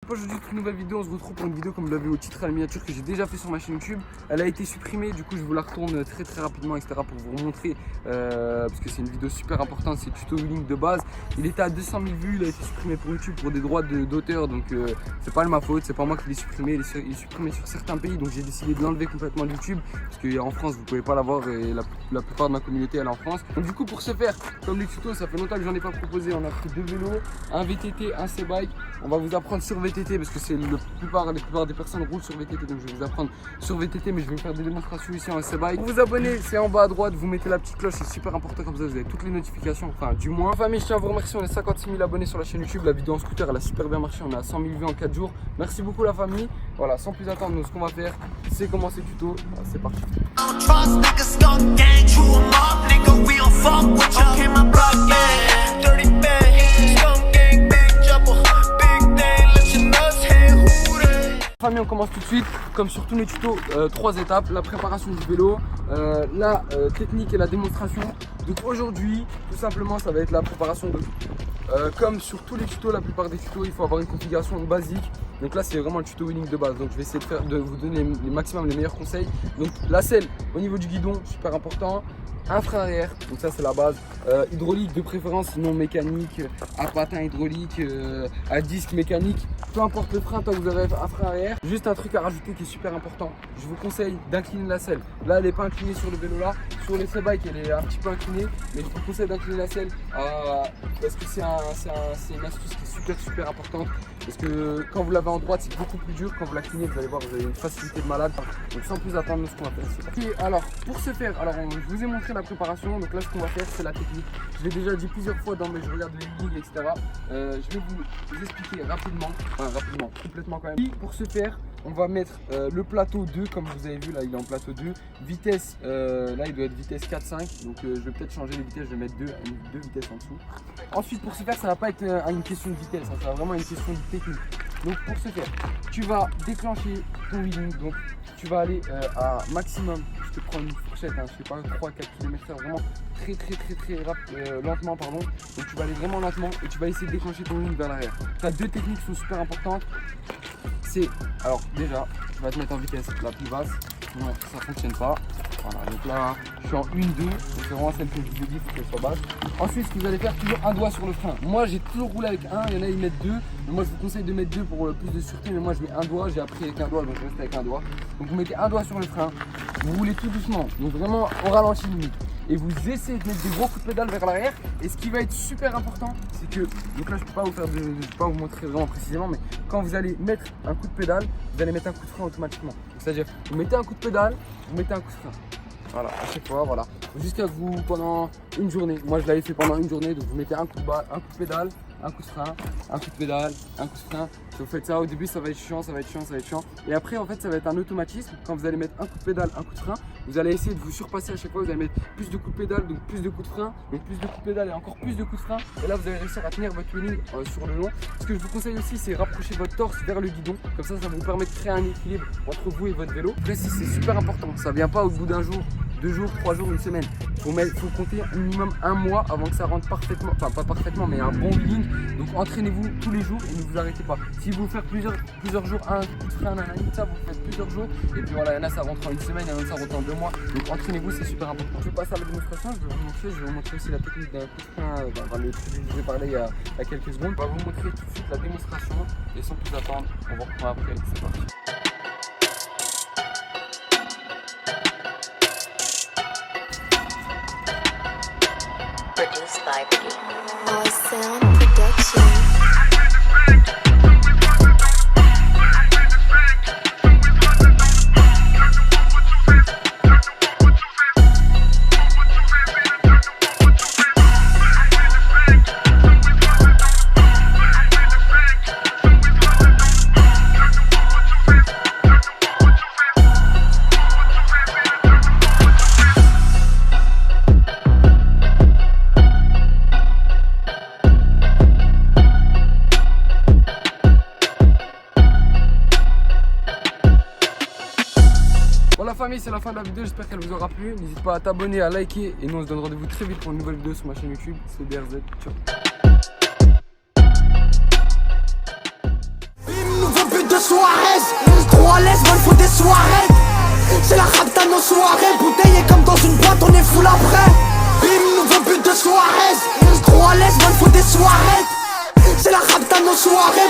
pas aujourd'hui toute nouvelle vidéo, on se retrouve pour une vidéo comme vous l'avez au titre à la miniature que j'ai déjà fait sur ma chaîne YouTube. Elle a été supprimée, du coup je vous la retourne très rapidement etc. pour vous montrer parce que c'est une vidéo super importante, c'est le tuto wheeling de base. Il était à 200 000 vues, il a été supprimé pour YouTube pour des droits d'auteur, donc c'est pas de ma faute, c'est pas moi qui l'ai supprimé, il est supprimé sur certains pays, donc j'ai décidé de l'enlever complètement de YouTube parce qu'en France vous pouvez pas l'avoir et la plupart de ma communauté elle est en France. Donc du coup pour ce faire, comme les tutos ça fait longtemps que j'en ai pas proposé, on a pris 2 vélos, un VTT, un C-Bike. On va vous apprendre sur VTT parce que c'est la plupart des personnes roulent sur VTT, donc je vais vous apprendre sur VTT, mais je vais vous faire des démonstrations ici en C-Bike. Pour vous abonner, c'est en bas à droite, vous mettez la petite cloche, c'est super important, comme ça vous avez toutes les notifications, enfin du moins. Famille, je tiens à vous remercier, on est 56 000 abonnés sur la chaîne YouTube, la vidéo en scooter elle a super bien marché, on est à 100 000 vues en 4 jours. Merci beaucoup la famille. Voilà, sans plus attendre, nous ce qu'on va faire, c'est commencer le tuto. Voilà, c'est parti. Famille, on commence tout de suite, comme sur tous mes tutos, 3 étapes, la préparation du vélo, la technique et la démonstration. Donc aujourd'hui, tout simplement, ça va être la préparation de comme sur tous les tutos, la plupart des tutos, il faut avoir une configuration basique. Donc là, c'est vraiment le tuto wheeling de base. Donc je vais essayer de vous donner les maximum les meilleurs conseils. Donc la selle au niveau du guidon, super important. Un frein arrière, donc ça c'est la base. Hydraulique de préférence, sinon mécanique, à patin hydraulique, à disque mécanique. Peu importe le frein, tant que vous avez un frein arrière. Juste un truc à rajouter qui est super important. Je vous conseille d'incliner la selle. Là, elle n'est pas inclinée sur le vélo là. Sur les C-Bike, elle est un petit peu inclinée. Mais je vous conseille d'incliner la selle parce que c'est une astuce qui est super importante. Parce que quand vous l'avez en droite, c'est beaucoup plus dur. Quand vous l'inclinez, vous allez voir, vous avez une facilité de malade. Donc sans plus attendre, ce qu'on va faire, c'est parti. Alors, pour ce faire, je vous ai montré la préparation. Donc là, ce qu'on va faire, c'est la technique. Je l'ai déjà dit plusieurs fois dans mes regards de wheeling, etc. Je vais vous expliquer rapidement, complètement quand même. Et pour ce faire, on va mettre le plateau 2, comme vous avez vu là, il est en plateau 2. Vitesse, là il doit être vitesse 4-5. Donc je vais peut-être changer les vitesses, je vais mettre deux vitesses en dessous. Ensuite, pour ce faire, ça va pas être une question de vitesse, ça va vraiment une question de technique. Donc pour ce faire, tu vas déclencher ton wheeling, donc tu vas aller à maximum, je te prends une fourchette, je sais pas, 3-4 km/h, vraiment très lentement pardon. Donc tu vas aller vraiment lentement et tu vas essayer de déclencher ton wheeling vers l'arrière. Tu as 2 techniques qui sont super importantes. Alors déjà, tu vas te mettre en vitesse la plus basse, sinon ça ne fonctionne pas. Voilà, donc là je suis en 1-2, donc c'est vraiment celle que je vous ai dit, il faut qu'elle soit basse. Ensuite, ce que vous allez faire, toujours un doigt sur le frein. Moi j'ai toujours roulé avec un, il y en a ils mettent 2, mais moi je vous conseille de mettre 2 pour plus de sûreté, mais moi je mets un doigt, j'ai appris avec un doigt, donc je reste avec un doigt. Donc vous mettez un doigt sur le frein, vous roulez tout doucement, donc vraiment au ralenti limite. Et vous essayez de mettre des gros coups de pédale vers l'arrière. Et ce qui va être super important, c'est que, donc là je peux pas vous faire je peux pas vous montrer vraiment précisément, mais quand vous allez mettre un coup de pédale, vous allez mettre un coup de frein automatiquement. C'est-à-dire, vous mettez un coup de pédale, vous mettez un coup de frein. Voilà, à chaque fois, voilà. Jusqu'à que vous, pendant une journée, moi je l'avais fait pendant une journée, donc vous mettez un coup de pédale, un coup de frein, un coup de pédale, un coup de frein. Si vous faites ça au début, ça va être chiant. Et après, en fait, ça va être un automatisme. Quand vous allez mettre un coup de pédale, un coup de frein, vous allez essayer de vous surpasser à chaque fois. Vous allez mettre plus de coups de pédale, donc plus de coups de frein, donc plus de coups de pédale et encore plus de coups de frein. Et là, vous allez réussir à tenir votre wheeling sur le long. Ce que je vous conseille aussi, c'est rapprocher votre torse vers le guidon. Comme ça vous permet de créer un équilibre entre vous et votre vélo. Après, c'est super important. Ça vient pas au bout d'un jour, 2 jours, 3 jours, une semaine. Faut compter minimum 1 mois avant que ça rentre parfaitement, enfin pas parfaitement, mais un bon wheeling. Donc entraînez-vous tous les jours et ne vous arrêtez pas. Si vous faites plusieurs jours, un coup de frein, ça vous faites plusieurs jours. Et puis voilà, il y en a ça rentre en une semaine, il y en a ça rentre en 2 mois. Donc entraînez-vous, c'est super important. Je passe à la démonstration, je vais vous montrer aussi la technique d'un coup de frein, le truc que je vous ai parlé il y a quelques secondes. Je vais vous montrer tout de suite la démonstration et sans plus attendre, on va reprendre après, c'est parti. Produced by All Sound Production. Bon la famille, c'est la fin de la vidéo, j'espère qu'elle vous aura plu. N'hésite pas à t'abonner, à liker et nous on se donne rendez-vous très vite pour une nouvelle vidéo sur ma chaîne YouTube. C'est DRZ, ciao. soirées. C'est la rapta nos soirées. Bouteillé comme dans une boîte, on est full après. Bim, nouveau but de Suarez. Trop à l'aise, man, faut des soirées. C'est la rapta nos soirées.